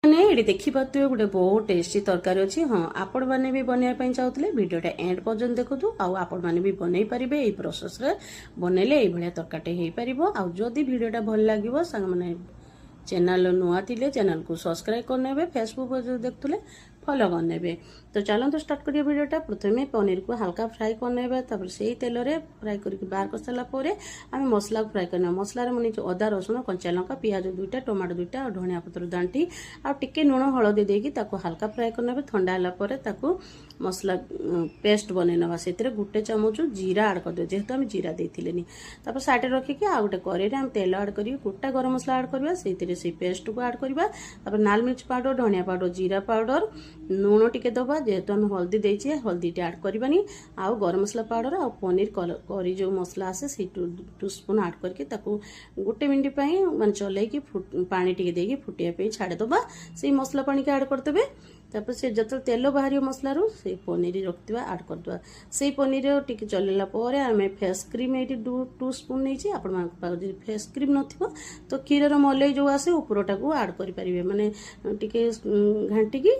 ये देखिपे गोटे बहुत टेस्टी तरकारी अच्छी हाँ आपण मैंने भी बनवाई चाहते भिडटा एंड पर्यटन देखु आपण मैंने भी बनई पारे यही प्रोसेस बनइले ये तरकारी हो पार आदि भिडटा भल लगे सांग मैंने चैनल नुआ थिले चैनल को सब्सक्राइब करने फेसबुक देखुले फॉलो करने। तो चलते स्टार्ट करिए वीडियोटा। प्रथमे पनीर को हल्का फ्राई करने से तेल रे फ्राई करके बाहर कर सारा आम मसला को फ्राई करने मसला मुझे अदा रसुण कंचा लंका पियाज दुईटा टमाटो दुईटा और धनिया पत्र दांटी आके लुण हलदी देकी हल्का फ्राई करने ठंडा है मसला पेस्ट बनई से गोटे चामच जीरा आड कर जेहेतु आम जीरा देनी साइड रखिकी आ गए कड़े आम तेल आड कर गोटा गरम मसला आड करवा से पेस्ट को आड करवा नाल मिर्च पाउडर धनिया पाउडर जीरा पाउडर लुण टिके दबा जेहेतु आम हल्दी देचे हल्दी टी आड करवानी आउ गरम मसला पाउडर आ पनीर करी जो मसला आसे से 2 स्पून आड करके गोटे मिनिट माने चलैकी पानी टिके देकी फुटिया छाड़देबा से मसला पानी के आड करदे तापर से जो तेल बाहर मसला से पनीर रखा आड करदे से पनीर टिके चलला आम फेस क्रीम ये 2 स्पून नहीं आप फेस क्रीम न तो क्षीर मलई जो आसे उपरटा को आड करें माने टिके घाटिकी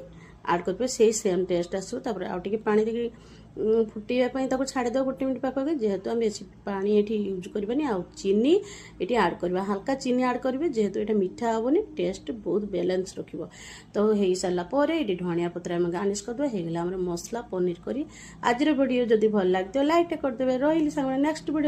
आड करेंगे से सेम टेस्ट आसो आगे पानी देके फुटापी छाड़देव गोटे मिनट पाखे जेहेतु आम बेसी पानी ये यूज करवानी आ चीनी ये आड करवा हल्का चीनी आड करेंगे जेहेतु ये मीठा हेनी टेस्ट बहुत बैलेंस रखिबो। तो हो सारापर ये धनिया पत्र आम गार्निश करदे हो मसला पनीर करी आज वीडियो जदि भल लगे लाइक करदे रही नेक्स्ट वीडियो।